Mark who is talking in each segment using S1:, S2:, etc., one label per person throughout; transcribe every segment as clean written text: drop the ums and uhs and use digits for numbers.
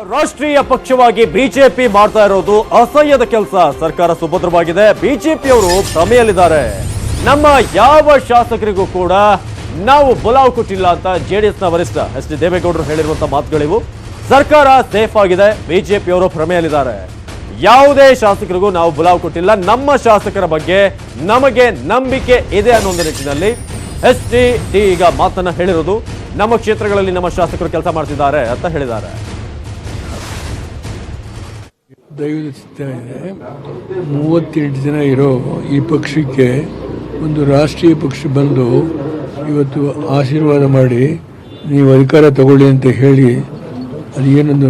S1: ರಾಷ್ಟ್ರೀಯ ಪಕ್ಷವಾಗಿ ಬಿಜೆಪಿ ಮಾಡ್ತಾ ಇರೋದು ಅಸಹ್ಯದ ಕೆಲಸ. ಸರ್ಕಾರ ಸುಭದ್ರವಾಗಿದೆ, ಬಿಜೆಪಿಯವರು ಭ್ರಮೆಯಲ್ಲಿದ್ದಾರೆ. ನಮ್ಮ ಯಾವ ಶಾಸಕರಿಗೂ ಕೂಡ ನಾವು ಬುಲಾವ್ ಕೊಟ್ಟಿಲ್ಲ ಅಂತ ಜೆಡಿಎಸ್ನ ವರಿಷ್ಠ ಎಚ್ ಡಿ ದೇವೇಗೌಡರು ಹೇಳಿರುವಂತಹ ಮಾತುಗಳಿವು. ಸರ್ಕಾರ ಸೇಫ್ ಆಗಿದೆ, ಬಿಜೆಪಿಯವರು ಭ್ರಮೆಯಲ್ಲಿದ್ದಾರೆ. ಯಾವುದೇ ಶಾಸಕರಿಗೂ ನಾವು ಬುಲಾವ್ ಕೊಟ್ಟಿಲ್ಲ, ನಮ್ಮ ಶಾಸಕರ ಬಗ್ಗೆ ನಮಗೆ ನಂಬಿಕೆ ಇದೆ ಅನ್ನೋ ನಿಟ್ಟಿನಲ್ಲಿ ಎಚ್ ಡಿ ಈಗ ಮಾತನ್ನ ಹೇಳಿರೋದು. ನಮ್ಮ ಕ್ಷೇತ್ರಗಳಲ್ಲಿ ನಮ್ಮ ಶಾಸಕರು ಕೆಲಸ ಮಾಡ್ತಿದ್ದಾರೆ ಅಂತ ಹೇಳಿದ್ದಾರೆ.
S2: ದೈವದ ಇದೆ 38 ಜನ ಇರೋ ಈ ಪಕ್ಷಕ್ಕೆ ಒಂದು ರಾಷ್ಟ್ರೀಯ ಪಕ್ಷ ಬಂದು ಇವತ್ತು ಆಶೀರ್ವಾದ ಮಾಡಿ ನೀವು ಅಧಿಕಾರ ತಗೊಳ್ಳಿ ಅಂತ ಹೇಳಿ ಅದು ಏನೊಂದು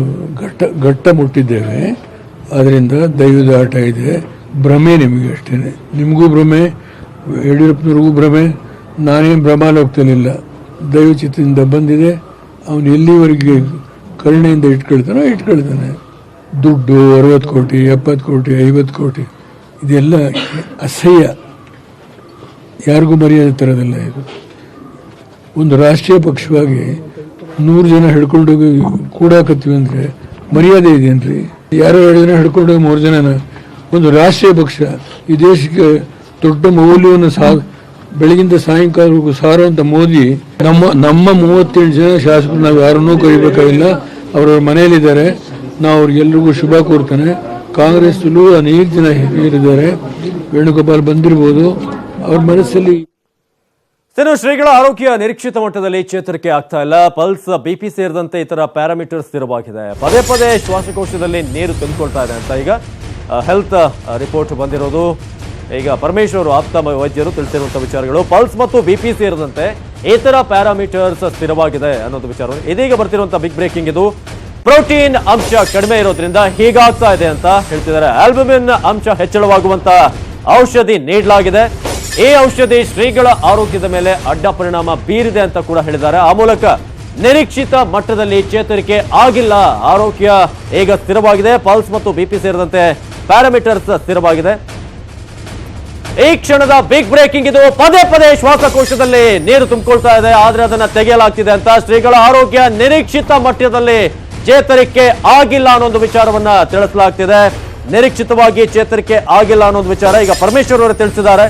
S2: ಘಟ್ಟ ಮುಟ್ಟಿದ್ದೇವೆ. ಅದರಿಂದ ದೈವದ ಆಟ ಇದೆ. ಭ್ರಮೆ ನಿಮಗೆ ಅಷ್ಟೇ, ನಿಮಗೂ ಭ್ರಮೆ, ಯಡಿಯೂರಪ್ಪನವ್ರಿಗೂ ಭ್ರಮೆ. ನಾನೇನು ಭ್ರಮಾಲೋಗ್ತಾನಿಲ್ಲ, ದೈವಚಿತ್ತದಿಂದ ಬಂದಿದೆ. ಅವನು ಎಲ್ಲಿವರೆಗೆ ಕರುಣೆಯಿಂದ ಇಟ್ಕೊಳ್ತಾನೆ. ದುಡ್ಡು 60 ಕೋಟಿ 70 ಕೋಟಿ 50 ಕೋಟಿ ಇದೆಲ್ಲ ಅಸಹ್ಯ, ಯಾರಿಗೂ ಮರ್ಯಾದೆ ತರೋದಿಲ್ಲ. ಇದು ಒಂದು ರಾಷ್ಟ್ರೀಯ ಪಕ್ಷವಾಗಿ 100 ಜನ ಹಿಡ್ಕೊಂಡೋಗಿ ಕೂಡಾಕತ್ತೀವಿ ಅಂದರೆ ಮರ್ಯಾದೆ ಇದೆಯೇನ್ರಿ? ಯಾರೋ 2 ಜನ ಹಿಡ್ಕೊಂಡೋಗಿ 3 ಜನನ ಒಂದು ರಾಷ್ಟ್ರೀಯ ಪಕ್ಷ ಈ ದೇಶಕ್ಕೆ ದೊಡ್ಡ ಮೌಲ್ಯವನ್ನು ಬೆಳಗಿಂದ ಸಾಯಂಕಾಲವರೆಗೂ ಸಾರುವಂತ ಮೋದಿ ನಮ್ಮ 38 ಜನ ಶಾಸಕರು ನಾವು ಯಾರನ್ನೂ ಕರಿಬೇಕಾಗಿಲ್ಲ, ಅವರವ್ರ ಮನೆಯಲ್ಲಿದ್ದಾರೆ. ನಾವು ಅವ್ರಿಗೆಲ್ರಿಗೂ ಶುಭ ಕೋರ್ತೇನೆ. ಕಾಂಗ್ರೆಸ್ಸಲ್ಲೂ ಅನೇಕ ಜನ ಹಿರಿಯರಿದ್ದಾರೆ, ವೇಣುಗೋಪಾಲ್ ಬಂದಿರ್ಬೋದು, ಅವ್ರ ಮನಸ್ಸಲ್ಲಿ.
S1: ಶ್ರೀಗಳ ಆರೋಗ್ಯ ನಿರೀಕ್ಷಿತ ಮಟ್ಟದಲ್ಲಿ ಚೇತರಿಕೆ ಆಗ್ತಾ ಇಲ್ಲ. ಪಲ್ಸ್, ಬಿಪಿ ಸೇರಿದಂತೆ ಇತರ ಪ್ಯಾರಾಮೀಟರ್ ಸ್ಥಿರವಾಗಿದೆ. ಪದೇ ಪದೇ ಶ್ವಾಸಕೋಶದಲ್ಲಿ ನೀರು ತುಂಬಿಕೊಳ್ತಾ ಇದೆ ಅಂತ ಈಗ ಹೆಲ್ತ್ ರಿಪೋರ್ಟ್ ಬಂದಿರೋದು. ಈಗ ಪರಮೇಶ್ವರ್ ಆಪ್ತ ವೈದ್ಯರು ತಿಳಿಸಿರುವಂತಹ ವಿಚಾರಗಳು. ಪಲ್ಸ್ ಮತ್ತು ಬಿಪಿ ಸೇರಿದಂತೆ ಇತರ ಪ್ಯಾರಾಮೀಟರ್ಸ್ ಸ್ಥಿರವಾಗಿದೆ ಅನ್ನೋದು ವಿಚಾರ. ಇದೀಗ ಬರ್ತಿರುವಂತಹ ಬಿಗ್ ಬ್ರೇಕಿಂಗ್ ಇದು. ಪ್ರೋಟೀನ್ ಅಂಶ ಕಡಿಮೆ ಇರೋದ್ರಿಂದ ಹೀಗಾಗ್ತಾ ಇದೆ ಅಂತ ಹೇಳ್ತಿದ್ದಾರೆ. ಆಲ್ಬುಮಿನ್ ಅಂಶ ಹೆಚ್ಚಳವಾಗುವಂತ ಔಷಧಿ ನೀಡಲಾಗಿದೆ. ಈ ಔಷಧಿ ಶ್ರೀಗಳ ಆರೋಗ್ಯದ ಮೇಲೆ ಅಡ್ಡ ಪರಿಣಾಮ ಬೀರಿದೆ ಅಂತ ಕೂಡ ಹೇಳಿದ್ದಾರೆ. ಆ ಮೂಲಕ ನಿರೀಕ್ಷಿತ ಮಟ್ಟದಲ್ಲಿ ಚೇತರಿಕೆ ಆಗಿಲ್ಲ. ಆರೋಗ್ಯ ಈಗ ಸ್ಥಿರವಾಗಿದೆ. ಪಲ್ಸ್ ಮತ್ತು ಬಿಪಿ ಸೇರಿದಂತೆ ಪ್ಯಾರಾಮೀಟರ್ಸ್ ಸ್ಥಿರವಾಗಿದೆ. ಈ ಕ್ಷಣದ ಬಿಗ್ ಬ್ರೇಕಿಂಗ್ ಇದು. ಪದೇ ಪದೇ ಶ್ವಾಸಕೋಶದಲ್ಲಿ ನೀರು ತುಂಬಿಕೊಳ್ತಾ ಇದೆ, ಆದ್ರೆ ಅದನ್ನ ತೆಗೆಯಲಾಗ್ತಿದೆ ಅಂತ. ಶ್ರೀಗಳ ಆರೋಗ್ಯ ನಿರೀಕ್ಷಿತ ಮಟ್ಟದಲ್ಲಿ ಚೇತರಿಕೆ ಆಗಿಲ್ಲ ಅನ್ನೋದು ವಿಚಾರವನ್ನ ತಿಳಿಸಲಾಗ್ತಿದೆ. ನಿರೀಕ್ಷಿತವಾಗಿ ಚೇತರಿಕೆ ಆಗಿಲ್ಲ ಅನ್ನೋದು ವಿಚಾರ ಈಗ ಪರಮೇಶ್ವರ್ ಅವರು ತಿಳಿಸಿದ್ದಾರೆ.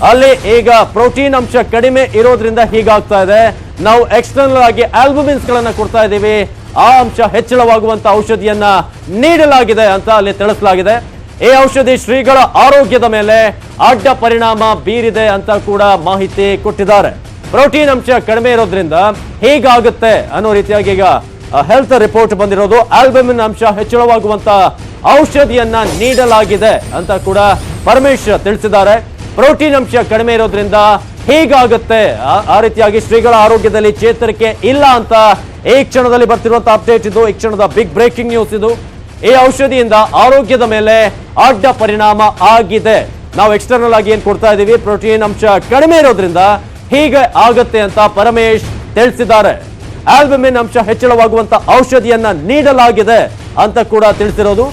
S1: ಅಲ್ಲಿ ಈಗ ಪ್ರೋಟೀನ್ ಅಂಶ ಕಡಿಮೆ ಇರೋದ್ರಿಂದ ಹೀಗಾಗ್ತಾ ಇದೆ. ನಾವು ಎಕ್ಸ್ಟರ್ನಲ್ ಆಗಿ ಆಲ್ಬುಮಿನ್ಸ್ ಗಳನ್ನ ಕೊಡ್ತಾ ಇದ್ದೀವಿ, ಆ ಅಂಶ ಹೆಚ್ಚಳವಾಗುವಂತ ಔಷಧಿಯನ್ನ ನೀಡಲಾಗಿದೆ ಅಂತ ಅಲ್ಲಿ ತಿಳಿಸಲಾಗಿದೆ. ಈ ಔಷಧಿ ಶ್ರೀಗಳ ಆರೋಗ್ಯದ ಮೇಲೆ ಅಡ್ಡ ಪರಿಣಾಮ ಬೀರಿದೆ ಅಂತ ಕೂಡ ಮಾಹಿತಿ ಕೊಟ್ಟಿದ್ದಾರೆ. ಪ್ರೋಟೀನ್ ಅಂಶ ಕಡಿಮೆ ಇರೋದ್ರಿಂದ ಹೀಗಾಗುತ್ತೆ ಅನ್ನೋ ರೀತಿಯಾಗಿ ಈಗ ಹೆಲ್ತ್ ರಿಪೋರ್ಟ್ ಬಂದಿರೋದು. ಆಲ್ಬುಮಿನ್ ಅಂಶ ಹೆಚ್ಚಳವಾಗುವಂತ ಔಷಧಿಯನ್ನ ನೀಡಲಾಗಿದೆ ಅಂತ ಕೂಡ ಪರಮೇಶ್ವರ್ ತಿಳಿಸಿದ್ದಾರೆ. ಪ್ರೋಟೀನ್ ಅಂಶ ಕಡಿಮೆ ಇರೋದ್ರಿಂದ ಹೀಗಾಗುತ್ತೆ, ಆ ರೀತಿಯಾಗಿ ಶ್ರೀಗಳ ಆರೋಗ್ಯದಲ್ಲಿ ಚೇತರಿಕೆ ಇಲ್ಲ ಅಂತ ಈ ಕ್ಷಣದಲ್ಲಿ ಬರ್ತಿರುವಂತಹ ಅಪ್ಡೇಟ್ ಇದು. ಈ ಕ್ಷಣದ ಬಿಗ್ ಬ್ರೇಕಿಂಗ್ ನ್ಯೂಸ್ ಇದು. ಈ ಔಷಧಿಯಿಂದ ಆರೋಗ್ಯದ ಮೇಲೆ ಅಡ್ಡ ಪರಿಣಾಮ ಆಗಿದೆ. ನಾವು ಎಕ್ಸ್ಟರ್ನಲ್ ಆಗಿ ಏನ್ ಕೊಡ್ತಾ ಇದೀವಿ, ಪ್ರೋಟೀನ್ ಅಂಶ ಕಡಿಮೆ ಇರೋದ್ರಿಂದ ಹೀಗೆ ಆಗತ್ತೆ ಅಂತ ಪರಮೇಶ್ ತಿಳಿಸಿದ್ದಾರೆ. ಆಲ್ಬುಮಿನ್ ಅಂಶ ಹೆಚ್ಚಳವಾಗುವಂತ ಔಷಧಿಯನ್ನ ನೀಡಲಾಗಿದೆ ಅಂತ ಕೂಡ ತಿಳಿಸಿರೋದು.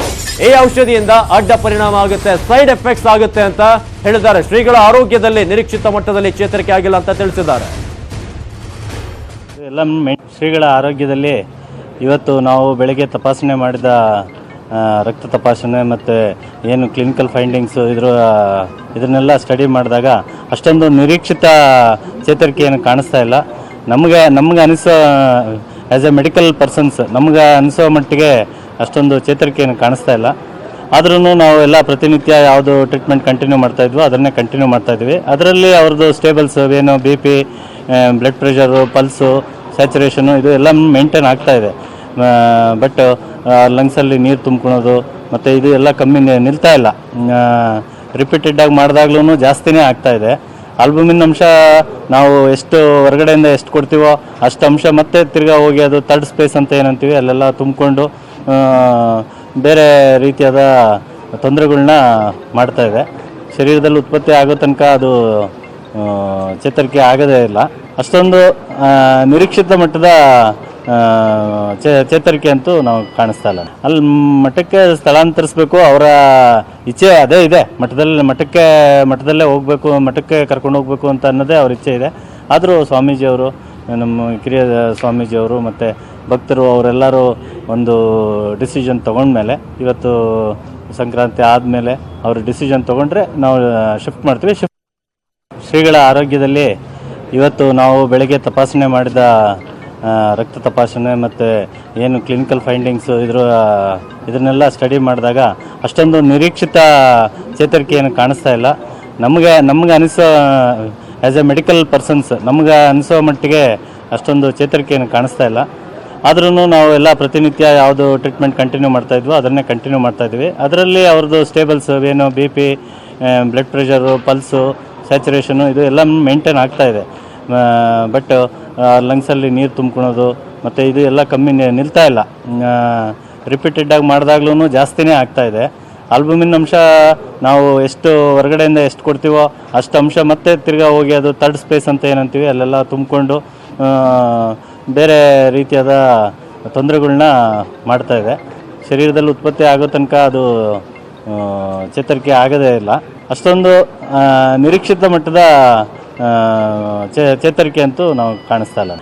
S1: ಈ ಔಷಧಿಯಿಂದ ಅಡ್ಡ ಪರಿಣಾಮ ಆಗುತ್ತೆ, ಸೈಡ್ ಎಫೆಕ್ಟ್ಸ್ ಆಗುತ್ತೆ ಅಂತ ಹೇಳಿದ್ದಾರೆ. ಶ್ರೀಗಳ ಆರೋಗ್ಯದಲ್ಲಿ ನಿರೀಕ್ಷಿತ ಮಟ್ಟದಲ್ಲಿ ಚೇತರಿಕೆ ಆಗಿಲ್ಲ ಅಂತ ತಿಳಿಸಿದ್ದಾರೆ.
S3: ಎಲ್ಲ ಶ್ರೀಗಳ ಆರೋಗ್ಯದಲ್ಲಿ ಇವತ್ತು ನಾವು ಬೆಳಗ್ಗೆ ತಪಾಸಣೆ ಮಾಡಿದ ರಕ್ತ ತಪಾಸಣೆ ಮತ್ತು ಏನು ಕ್ಲಿನಿಕಲ್ ಫೈಂಡಿಂಗ್ಸು ಇದನ್ನೆಲ್ಲ ಸ್ಟಡಿ ಮಾಡಿದಾಗ ಅಷ್ಟೊಂದು ನಿರೀಕ್ಷಿತ ಚೇತರಿಕೆಯನ್ನು ಕಾಣಿಸ್ತಾ ಇಲ್ಲ. ನಮಗೆ ಅನಿಸೋ ಆ್ಯಸ್ ಎ ಮೆಡಿಕಲ್ ಪರ್ಸನ್ಸ್ ನಮ್ಗೆ ಅನಿಸೋ ಮಟ್ಟಿಗೆ ಅಷ್ಟೊಂದು ಚೇತರಿಕೆಯನ್ನು ಕಾಣಿಸ್ತಾ ಇಲ್ಲ. ಆದ್ರೂ ನಾವು ಎಲ್ಲ ಪ್ರತಿನಿತ್ಯ ಯಾವುದು ಟ್ರೀಟ್ಮೆಂಟ್ ಕಂಟಿನ್ಯೂ ಮಾಡ್ತಾಯಿದ್ವೋ ಅದನ್ನೇ ಕಂಟಿನ್ಯೂ ಮಾಡ್ತಾಯಿದ್ವಿ. ಅದರಲ್ಲಿ ಅವ್ರದ್ದು ಸ್ಟೇಬಲ್ಸ್ ಏನು BP, ಬ್ಲಡ್ ಪ್ರೆಷರು, ಪಲ್ಸು, ಸ್ಯಾಚುರೇಷನು ಇದು ಎಲ್ಲ ಮೇಂಟೈನ್ ಆಗ್ತಾಯಿದೆ. ಬಟ್ ಲಂಗ್ಸಲ್ಲಿ ನೀರು ತುಂಬ್ಕೊಳೋದು ಮತ್ತು ಇದು ಎಲ್ಲ ಕಮ್ಮಿ ನಿಲ್ತಾ ಇಲ್ಲ. ರಿಪೀಟೆಡಾಗಿ ಮಾಡಿದಾಗ್ಲೂ ಜಾಸ್ತಿನೇ ಆಗ್ತಾಯಿದೆ. ಆಲ್ಬುಮಿನ್ ಅಂಶ ನಾವು ಎಷ್ಟು ಹೊರಗಡೆಯಿಂದ ಎಷ್ಟು ಕೊಡ್ತೀವೋ ಅಷ್ಟು ಅಂಶ ಮತ್ತೆ ತಿರ್ಗಾ ಹೋಗಿ ಅದು ಥರ್ಡ್ ಸ್ಪೇಸ್ ಅಂತ ಏನಂತೀವಿ ಅಲ್ಲೆಲ್ಲ ತುಂಬಿಕೊಂಡು ಬೇರೆ ರೀತಿಯಾದ ತೊಂದರೆಗಳನ್ನ ಮಾಡ್ತಾಯಿದೆ. ಶರೀರದಲ್ಲಿ ಉತ್ಪತ್ತಿ ಆಗೋ ತನಕ ಅದು ಚೇತರಿಕೆ ಆಗೋದೇ ಇಲ್ಲ. ಅಷ್ಟೊಂದು ನಿರೀಕ್ಷಿತ ಮಟ್ಟದ ಚೇತರಿಕೆ ಅಂತೂ ನಾವು ಕಾಣಿಸ್ತಾ ಇಲ್ಲ. ಅಲ್ಲಿ ಮಠಕ್ಕೆ ಸ್ಥಳಾಂತರಿಸಬೇಕು, ಅವರ ಇಚ್ಛೆ ಅದೇ ಇದೆ. ಮಠದಲ್ಲೇ ಹೋಗಬೇಕು, ಮಠಕ್ಕೆ ಕರ್ಕೊಂಡು ಹೋಗಬೇಕು ಅಂತ ಅನ್ನೋದೇ ಅವ್ರ ಇಚ್ಛೆ ಇದೆ. ಆದರೂ ಸ್ವಾಮೀಜಿಯವರು, ನಮ್ಮ ಕಿರಿಯ ಸ್ವಾಮೀಜಿಯವರು ಮತ್ತು ಭಕ್ತರು ಅವರೆಲ್ಲರೂ ಒಂದು ಡಿಸಿಷನ್ ತೊಗೊಂಡ್ಮೇಲೆ ಇವತ್ತು ಸಂಕ್ರಾಂತಿ ಆದಮೇಲೆ ಅವರು ಡಿಸಿಷನ್ ತೊಗೊಂಡ್ರೆ ನಾವು ಶಿಫ್ಟ್ ಮಾಡ್ತೀವಿ. ಶ್ರೀಗಳ ಆರೋಗ್ಯದಲ್ಲಿ ಇವತ್ತು ನಾವು ಬೆಳಗ್ಗೆ ತಪಾಸಣೆ ಮಾಡಿದ ರಕ್ತ ತಪಾಸಣೆ ಮತ್ತು ಏನು ಕ್ಲಿನಿಕಲ್ ಫೈಂಡಿಂಗ್ಸು ಇದನ್ನೆಲ್ಲ ಸ್ಟಡಿ ಮಾಡಿದಾಗ ಅಷ್ಟೊಂದು ನಿರೀಕ್ಷಿತ ಚೇತರಿಕೆಯನ್ನು ಕಾಣಿಸ್ತಾ ಇಲ್ಲ. ನಮಗೆ ಅನಿಸೋ ಆ್ಯಸ್ ಎ ಮೆಡಿಕಲ್ ಪರ್ಸನ್ಸ್ ನಮಗೆ ಅನಿಸೋ ಮಟ್ಟಿಗೆ ಅಷ್ಟೊಂದು ಚೇತರಿಕೆಯನ್ನು ಕಾಣಿಸ್ತಾ ಇಲ್ಲ. ಆದ್ರೂ ನಾವು ಎಲ್ಲ ಪ್ರತಿನಿತ್ಯ ಯಾವುದು ಟ್ರೀಟ್ಮೆಂಟ್ ಕಂಟಿನ್ಯೂ ಮಾಡ್ತಾಯಿದ್ವೋ ಅದನ್ನೇ ಕಂಟಿನ್ಯೂ ಮಾಡ್ತಾಯಿದ್ವಿ. ಅದರಲ್ಲಿ ಅವ್ರದ್ದು ಸ್ಟೇಬಲ್ಸ್ ಏನು BP, ಬ್ಲಡ್ ಪ್ರೆಷರು, ಪಲ್ಸು, ಸ್ಯಾಚುರೇಷನು ಇದು ಎಲ್ಲ ಮೇಂಟೈನ್ ಆಗ್ತಾಯಿದೆ. ಬಟ್ ಲಂಗ್ಸಲ್ಲಿ ನೀರು ತುಂಬ್ಕೊಳೋದು ಮತ್ತು ಇದು ಎಲ್ಲ ಕಮ್ಮಿ ನಿಲ್ತಾ ಇಲ್ಲ. ರಿಪೀಟೆಡಾಗಿ ಮಾಡಿದಾಗ್ಲೂ ಜಾಸ್ತಿನೇ ಆಗ್ತಾಯಿದೆ. ಆಲ್ಬುಮಿನ್ ಅಂಶ ನಾವು ಎಷ್ಟು ಹೊರಗಡೆಯಿಂದ ಎಷ್ಟು ಕೊಡ್ತೀವೋ ಅಷ್ಟು ಅಂಶ ಮತ್ತೆ ತಿರ್ಗಾ ಹೋಗಿ ಅದು ಥರ್ಡ್ ಸ್ಪೇಸ್ ಅಂತ ಏನಂತೀವಿ ಅಲ್ಲೆಲ್ಲ ತುಂಬಿಕೊಂಡು ಬೇರೆ ರೀತಿಯಾದ ತೊಂದರೆಗಳನ್ನ ಮಾಡ್ತಾಯಿದೆ. ಶರೀರದಲ್ಲಿ ಉತ್ಪತ್ತಿ ಆಗೋ ತನಕ ಅದು ಚೇತರಿಕೆ ಆಗೋದೇ ಇಲ್ಲ. ಅಷ್ಟೊಂದು ನಿರೀಕ್ಷಿತ ಮಟ್ಟದ ಚೇತರಿಕೆ ಅಂತೂ ನಾವು ಕಾಣಿಸ್ತಾ ಇಲ್ಲ.